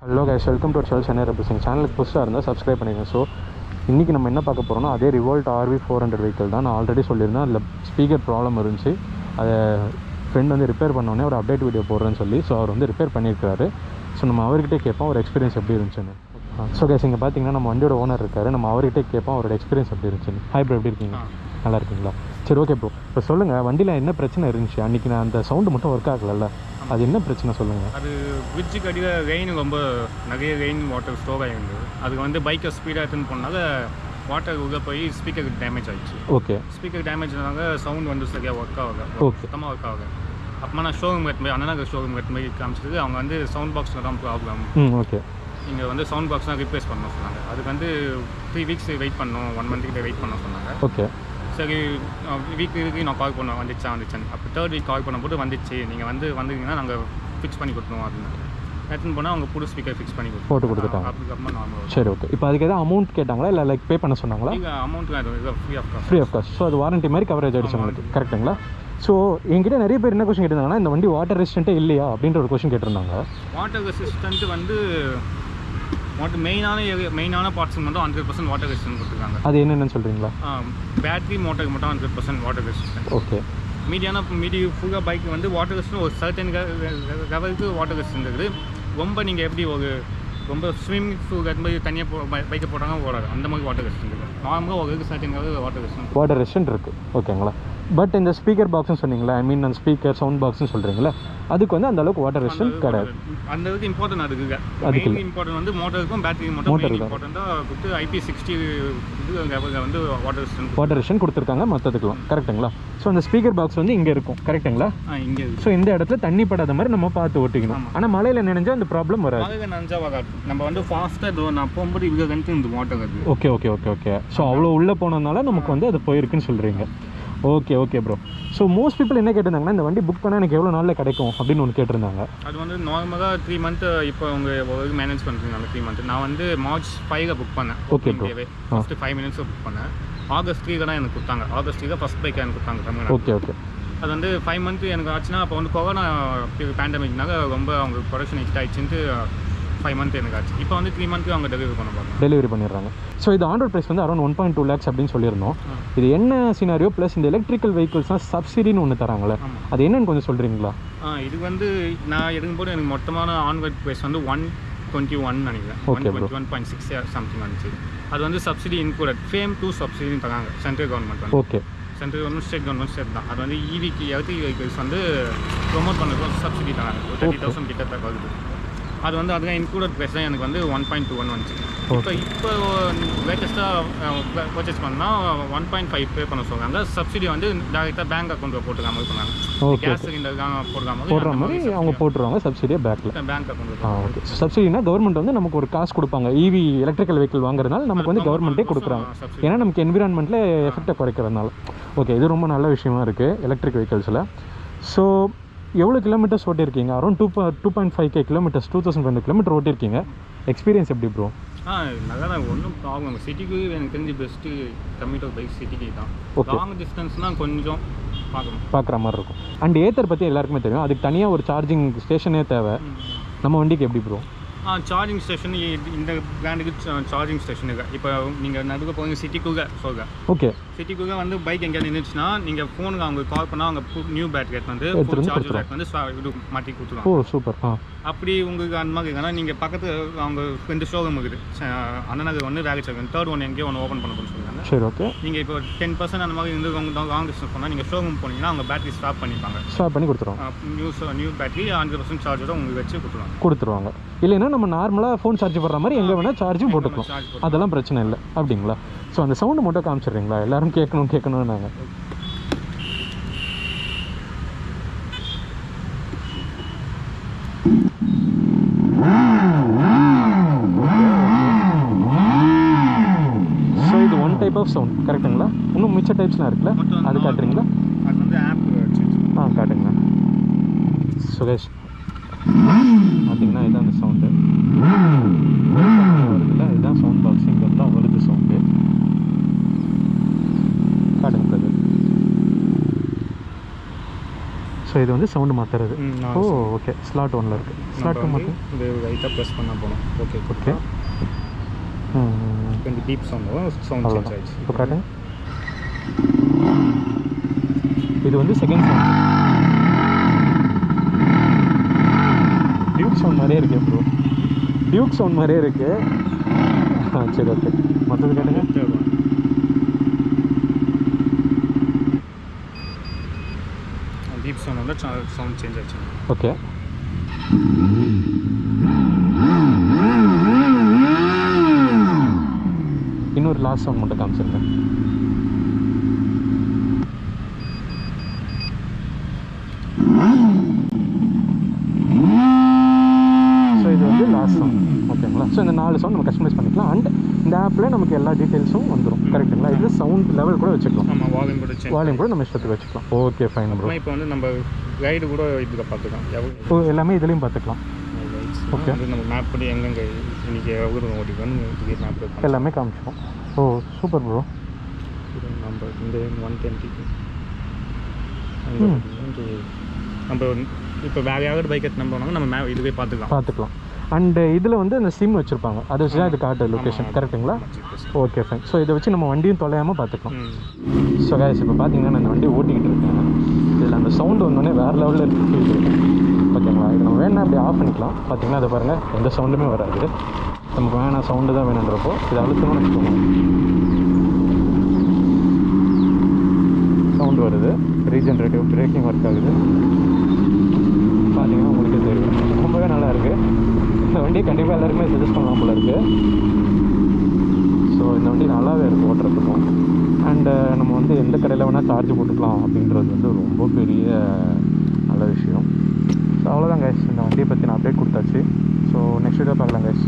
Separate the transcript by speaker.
Speaker 1: Hello guys, welcome to Chennai represent சேனலுக்கு புதுசாக இருந்தால் சப்ஸ்கிரைப் பண்ணிடுங்க. ஸோ இன்றைக்கி நம்ம என்ன பார்க்க போகிறோம்னா அதே ரிவோல்ட் RV 400 வெஹிக்கிள் தான். நான் ஆல்ரெடி சொல்லியிருந்தேன், அதில் ஸ்பீக்கர் ப்ராப்ளம் இருந்துச்சு. அதை ஃப்ரெண்ட் வந்து ரிப்பேர் பண்ணோடனே ஒரு அப்டேட் வீடியோ போடுறேன்னு சொல்லி அவர் வந்து ரிப்பேர் பண்ணியிருக்காரு. ஸோ நம்ம அவர்கிட்டே கேட்போம் ஒரு எக்ஸ்பீரியன்ஸ் எப்படி இருந்துச்சுன்னு. ஸோ கைஸ், இங்கே பார்த்தீங்கன்னா நம்ம வண்டியோட ஓனர் இருக்கார். நம்ம அவர்கிட்டே கேட்போம் அவரோட எக்ஸ்பீரியன்ஸ் எப்படி இருந்துச்சுன்னு. ஹாய் ப்ரோ, எப்படி இருக்கீங்க? நல்லா இருக்கீங்களா? சரி, ஓகே ப்ரோ. இப்போ சொல்லுங்கள், வண்டியில் என்ன பிரச்சனை இருந்துச்சு? அன்றைக்கி நான் அந்த சவுண்டு மட்டும் ஒர்க் ஆகலைல்ல, அது என்ன பிரச்சனை சொல்லுங்கள்.
Speaker 2: அது பிரிட்ஜுக்கு அடியில் ரெயின் ரொம்ப நிறைய ரெயின் வாட்டர் ஸ்டோர் ஆகிருந்தது. அதுக்கு வந்து பைக்கை ஸ்பீடாக எடுத்துன்னு போனால வாட்டர் உள்ளே போய் ஸ்பீக்கருக்கு டேமேஜ் ஆகிடுச்சு.
Speaker 1: ஓகே,
Speaker 2: ஸ்பீக்கர் டேமேஜ் ஆனாங்க, சவுண்ட் வந்து சரியாக ஒர்க் ஆகலை.
Speaker 1: ஓகே,
Speaker 2: சுத்தமாக ஒர்க் ஆகலை. அப்புறமா நான் ஷோரூம் எடுத்து அண்ணனாக ஷோரூம் எடுத்து காமிச்சது. அவங்க வந்து சவுண்ட் பாக்ஸில் தான் ப்ராப்ளம்.
Speaker 1: ஓகே,
Speaker 2: நீங்கள் வந்து சவுண்ட் பாக்ஸ் தான் ரிப்ளேஸ் பண்ணணும் சொன்னாங்க. அதுக்கு வந்து 3 வீக்ஸ் வெயிட் பண்ணணும், 1 மந்த்துக்கிட்ட வெயிட் பண்ண சொன்னாங்க.
Speaker 1: ஓகே,
Speaker 2: சரி, வீக்கு நான் கால் பண்ணோம், வந்துச்சான்னு. அப்போ 3rd வீக் கால் பண்ணும்போது வந்துச்சு, நீங்கள் வந்தீங்கன்னா நாங்கள் ஃபிக்ஸ் பண்ணி கொடுத்துருவோம் அப்படின்னு எடுத்துன்னு போனால் அவங்க புது ஸ்பீக்கர் ஃபிக்ஸ் பண்ணி போட்டு கொடுத்துட்டாங்க. அதுக்கப்புறமா நார்மல்.
Speaker 1: சரி, ஓகே. இப்போ அதுக்கு எதாவது அமௌண்ட் கேட்டாங்களா இல்லை லைக் பே பண்ண சொன்னாங்களா?
Speaker 2: இல்லை, amount
Speaker 1: free of cost. So அது வாரண்ட்டி மாதிரி கவரேஜ் ஆகிடுச்சு உங்களுக்கு, கரெக்டுங்களா? ஸோ என்கிட்ட நிறைய பேர் என்ன கொஸ்டின் கேட்டிருந்தாங்கன்னா, இந்த வண்டி வாட்டர் ரெசிஸ்டண்ட்டே இல்லையா அப்படின்ற ஒரு கொஸ்டின் கேட்டிருந்தாங்க.
Speaker 2: வாட்டர் ரெசிஸ்டன்ட் வந்து மெயினான பார்ட்ஸ் மட்டும் 100% வாட்டர் ரெசிஸ்டன்ட் கொடுத்துருக்காங்க.
Speaker 1: அது என்னென்னு சொல்கிறீங்களா?
Speaker 2: பேட்டரி மோட்டருக்கு மட்டும் 100% வாட்டர் ரெசிஸ்டன்ட்.
Speaker 1: ஓகே.
Speaker 2: மீதி ஃபுல்லாக பைக் வந்து வாட்டர் ரெசிஸ்டன்ட் ஒரு சர்டன் லெவலுக்கு வாட்டர் ரெசிஸ்டன்ட் இருக்குது. ரொம்ப நீங்கள் எப்படி ரொம்ப ஸ்விம்மிங் ஃபூல் அது மாதிரி தனியாக பைக்கை போட்டாங்க ஓடாது, அந்த மாதிரி வாட்டர் ரெசிஸ்டன்ட் இருக்குது. நார்மலாக ஒரு சர்டன் லெவல் வாட்டர் ரெசிஸ்டன்ட்
Speaker 1: இருக்குது. ஓகேங்களா? பட் இந்த ஸ்பீக்கர் பாக்ஸ்னு சொன்னீங்களா, ஐ மீன் அந்த ஸ்பீக்கர் சவுண்ட் பாக்ஸ்னு சொல்கிறீங்களா, அதுக்கு வந்து அந்த அளவுக்கு வாட்டர் ரெசிஸ்டன்ட் கிடையாது.
Speaker 2: அந்த அளவுக்கு இம்பார்ட்டன்ட் அதுக்கு இம்பார்ட்டன்ட் வந்து மோட்டருக்கும் பேட்டரி மோட்டர் இம்பார்ட்டண்ட்டாக கொடுத்து IP60 வந்து வாட்டர் ரெசிஸ்டன்ட்
Speaker 1: கொடுத்துருக்காங்க மொத்தத்துக்குலாம், கரெக்டுங்களா? ஸோ அந்த ஸ்பீக்கர் பாக்ஸ் வந்து இங்கே இருக்கும், கரெக்டுங்களா?
Speaker 2: இங்கே.
Speaker 1: ஸோ இந்த இடத்துல தண்ணி படாத மாதிரி நம்ம பார்த்து ஓட்டிக்கணும். ஆனால் மழையில் நினைஞ்சா அந்த ப்ராப்ளம் வராது.
Speaker 2: மழையில் நினைஞ்சா வராது. நம்ம வந்து ஃபாஸ்ட்டாக நான் போகும்போது இவ்வளோ கணித்து இந்த வாட்டர் அது.
Speaker 1: Okay okay okay okay. So அவ்வளோ உள்ளே போனதுனால நமக்கு வந்து அது போயிருக்குன்னு சொல்கிறீங்க. Okay okay bro. So most people என்ன கேட்டிருந்தாங்கன்னா, இந்த வண்டி புக் பண்ணால் எனக்கு எவ்வளோ நாளில் கிடைக்கும் அப்படின்னு ஒன்று கேட்டிருந்தாங்க.
Speaker 2: அது வந்து நார்மலாக 3 மந்த் இப்போ அவங்க மேனேஜ் பண்ணுறீங்க. 3 மந்த் நான் வந்து March 5 புக் பண்ணேன்.
Speaker 1: Okay bro.
Speaker 2: First 5 minutes book பண்ணேன். August 3 தான் எனக்கு கொடுத்தாங்க. August 3 ஃபஸ்ட் பைக் எனக்கு கொடுத்தாங்க தமிழ்நாடு.
Speaker 1: Okay okay.
Speaker 2: அது வந்து 5 மந்த் எனக்கு ஆச்சுன்னா, அப்போ வந்து கொரோனா பேண்டமிக்னால ரொம்ப அவங்க ப்ரொடக்ஷன் ஹிட் ஆகிடுச்சுன்ட்டு 5 மந்த் எனக்கு ஆச்சு. இப்போ வந்து 3 மந்த்துக்கு அவங்க டெலிவரி பண்ணிடுறாங்க. ஸோ இது ஆன் ரோட் ப்ரைஸ் வந்து அரௌண்ட் 1.2 lakhs அப்படின்னு சொல்லியிருந்தோம். இது என்ன சினாரியோ ப்ளஸ் இந்த எலக்ட்ரிக்கல் வெஹிக்கிள்ஸ்லாம் சப்சிடின்னு ஒன்று தராங்களே, அது என்னன்னு கொஞ்சம் சொல்கிறீங்களா? இது வந்து நான் எடுக்கும்போது எனக்கு மொத்தமான ஆன் ரோட் ப்ரைஸ் வந்து 121 நினைக்கிறேன். 121.6 சம்திங் வந்துச்சு. அது வந்து சப்சிடி இன்க்ளூடட். ஃபேம் 2 சப்சிடின்னு தராங்க சென்ட்ரல் கவர்மெண்ட் வந்து.
Speaker 1: Okay.
Speaker 2: Central government state government state தான். அது வந்து எலக்ட்ரிக் வெஹிக்கிள்ஸ் வந்து ப்ரொமோட் பண்ணுறதுக்கு சப்சிடி தராங்க. 30,000 கிட்ட வருது. அது வந்து அதுதான் இன்க்ளூடட் ப்ரைஸ் தான் எனக்கு வந்து 1.21 வந்துச்சு. இப்போ லேட்டஸ்ட்டாக பர்ச்சேஸ் பண்ணால் 1.5 பே பண்ண சொல்கிறாங்க. சப்சிடி வந்து டேரெக்டாக பேங்க் அக்கௌண்ட்டில் போட்டுருக்க மாதிரி பண்ணாங்க. கேஸ் சிலிண்டருக்காக போடுற மாதிரி அவங்க
Speaker 1: போட்டுருவாங்க சப்சிடியை பேங்க்
Speaker 2: அக்கௌண்ட்.
Speaker 1: ஓகே. சப்சிடினா கவர்மெண்ட் வந்து நமக்கு ஒரு காசு கொடுப்பாங்க. EV எலக்ட்ரிக்கல் வெஹிக்கிள் வாங்குறதுனால நமக்கு வந்து கவர்மெண்ட்டே கொடுக்குறாங்க. ஏன்னா நமக்கு என்விரான்மெண்ட்டில் எஃபெக்டை குறைக்கிறதுனால. ஓகே, இது ரொம்ப நல்ல விஷயமா இருக்குது எலக்ட்ரிக் வெஹிக்கிள்ஸில். ஸோ எவ்வளோ கிலோமீட்டர்ஸ் ஓட்டியிருக்கீங்க? அரௌண்ட் 2.5K கிலோமீட்டர்ஸ், 2500 கிலோமீட்டர் ஓட்டியிருக்கீங்க. எக்ஸ்பீரியன்ஸ் எப்படி ப்ரோ?
Speaker 2: நல்லா தான், ஒன்றும் ப்ராப்ளம். சிட்டிக்கு எனக்கு தெரிஞ்சு பெஸ்ட்டு கம்யூட்டர் பைக் சிட்டிக்கு தான். லாங் டிஸ்டன்ஸ்னால் கொஞ்சம்
Speaker 1: பார்க்குற மாதிரி இருக்கும். அண்ட் ஏத்தர் பற்றி எல்லாருக்குமே தெரியும், அதுக்கு தனியாக ஒரு சார்ஜிங் ஸ்டேஷனே தேவை. நம்ம வண்டிக்கு எப்படி ப்ரோ?
Speaker 2: சார்ஜிங் ஸ்டேஷன் இந்த பிராண்டுக்கு சார்ஜிங் ஸ்டேஷன் இருக்குது. இப்போ நீங்கள் நடுக்க போங்க சிட்டிக்குள்ளே சொல்லுங்கள்.
Speaker 1: ஓகே.
Speaker 2: சிட்டிக்குள்ளே வந்து பைக் எங்கேயாவது நின்றுச்சுன்னா நீங்கள் ஃபோனுக்கு அவங்க கால் பண்ணால் அவங்க நியூ பேட்டரி வந்து சார்ஜர் வந்து இது மாட்டி கொடுத்துருவாங்க.
Speaker 1: ஓ சூப்பர்.
Speaker 2: அப்படி உங்களுக்கு அந்த மாதிரி இருக்குன்னா நீங்கள் பக்கத்து அவங்க 2 ஷோரூம் இருக்குது. அண்ணனது ஒன்று வேகச்சேர்க்கன், 3rd ஒன்று எங்கேயோ ஒன்று ஓப்பன் பண்ண சொல்லுவாங்க.
Speaker 1: சரி, ஓகே. நீங்கள்
Speaker 2: இப்போ 10% அந்த மாதிரி இருந்து லாங் டிஸ்டன்ஸ் போனால் நீங்கள் ஷோரூம் போனீங்கன்னா அவங்க பேட்டரி ஸ்டாப் பண்ணி கொடுத்துருவாங்க. நியூ பேட்டரி 100% சார்ஜரோட உங்களுக்கு வச்சு கொடுத்துருவாங்க. இல்லைன்னா நம்ம நார்மலாக ஃபோன் சார்ஜ் பண்ணுற மாதிரி எங்கே வேணால் சார்ஜும் போட்டுக்கலாம். அதெல்லாம் பிரச்சனை இல்லை அப்படிங்களா? ஸோ அந்த சவுண்டு மட்டும் காமிச்சிடுறீங்களா? எல்லோரும் கேட்கணும் நாங்கள். ஸோ இது ஒன் டைப் ஆஃப் சவுண்ட், கரெக்டுங்களா? இன்னும் மிச்ச டைப்ஸ்லாம் இருக்குல்ல, அது காட்டுறீங்களா? காட்டுங்களா? ஸோ கைஸ் பார்த்தீங்கன்னா இதுதான் அந்த சவுண்டு வருதுல்ல, இதுதான் சவுண்ட் பாக்ஸ். இங்கே தான் வருது சவுண்டு. காட்டுங்க.
Speaker 1: ஸோ இது வந்து சவுண்டு மாற்றுறது. ஓ ஓகே, ஸ்லாட் 1ல் இருக்குது. ஸ்லாட் 2 மாற்று.
Speaker 2: இது ரைட்டாக ப்ரெஸ் பண்ணால் போகணும். Okay
Speaker 1: okay.
Speaker 2: கொஞ்சம் டீப் சவுண்ட் சேஞ்ச் ஆயிடுச்சு.
Speaker 1: இப்போ காட்டுங்க. இது வந்து செகண்ட் சவுண்ட். டியூக் சவுண்ட் மாதிரியே இருக்கு ப்ரோ. டியூக் சவுண்ட் மாதிரியே இருக்கு. சரி ஓகே, மற்றது கேட்டுங்க.
Speaker 2: டீப் சவுண்ட் வந்து சவுண்ட் சேஞ்ச் ஆச்சு.
Speaker 1: ஓகே. இன்னொரு லாஸ்ட் சவுண்ட் மட்டும் காமிச்சிருக்கேன். ஸோ இது வந்து லாஸ்ட் சவுண்ட். ஓகேங்களா? ஸோ இந்த 4 சவுண்ட் நம்ம கஸ்டமைஸ் பண்ணிக்கலாம். அண்ட் இந்த ஆப்பில் நமக்கு எல்லா டீட்டெயில்ஸும் வந்துடும். கரெக்டுங்களா? இதில் சவுண்ட் லெவல் கூட வச்சுக்கலாம்.
Speaker 2: ஆமாம், வால்யூம் கூட
Speaker 1: நம்ம இஷ்டத்துக்கு வச்சுக்கலாம். Okay fine bro.
Speaker 2: இப்போ வந்து நம்ம கைடு கூட இதில் பார்த்துக்கலாம்.
Speaker 1: ஸோ எல்லாமே இதுலேயும் பார்த்துக்கலாம். ஓகே,
Speaker 2: நம்ம மேப் படி எங்கெங்கே இன்றைக்கி எவ்வளோ ஓடிக்கணும் மேப்
Speaker 1: எல்லாமே காமிச்சிடும். ஓ சூப்பர் ப்ரோ.
Speaker 2: நம்ம இந்த 120 நம்ம இப்போ வேறு யாராவது பைக் எடுத்து நம்புவாங்க, நம்ம மேப் இதுவே பார்த்துக்கலாம். அண்ட் இதில் வந்து அந்த சிம் வச்சுருப்பாங்க, அதை வச்சு தான் இது காட்டு லொக்கேஷன். கரெக்டுங்களா? Okay fine. ஸோ இதை வச்சு நம்ம வண்டியும் தொலையாமல் பார்த்துக்கலாம். ஸோ கைஸ், இப்போ பார்த்தீங்கன்னா நான் இந்த வண்டி ஓட்டிக்கிட்டு இருக்கேன். இதில் அந்த சவுண்டு வந்தோடனே வேறு லெவலில் இருக்குது ஃபீல் இருக்குது. ஓகேங்களா? இது நம்ம வேணா அப்படி ஆஃப் பண்ணிக்கலாம். பார்த்தீங்கன்னா அதை பாருங்கள், எந்த சவுண்டுமே வராது. நமக்கு வேணாம் சவுண்டு தான் வேணுன்றப்போ இதை அழுத்தணும்னு வச்சுக்கோங்க, சவுண்டு வருது. ரீஜென்ரேட்டிவ் பிரேக்கிங் ஒர்க் ஆகுது. பார்த்தீங்கன்னா உங்களுக்கு தெரியும், ரொம்பவே நல்லா இருக்குது. இந்த வண்டி கண்டிப்பாக எல்லாருக்குமே சஜஸ்ட் பண்ணலாம் போல இருக்குது. ஸோ இந்த வண்டி நல்லாவே இருக்குது ஓட்டுறதுக்கும். அண்டு நம்ம வந்து எந்த கடையில் வேணால் சார்ஜ் போட்டுக்கலாம் அப்படின்றது வந்து ரொம்ப பெரிய நல்ல விஷயம். ஸோ அவ்வளோதான் கைஸ், இந்த வண்டியை பற்றி நான் அப்டேட் கொடுத்தாச்சு. ஸோ நெக்ஸ்ட் வீடியோ பார்க்கலாம் கைஸ்.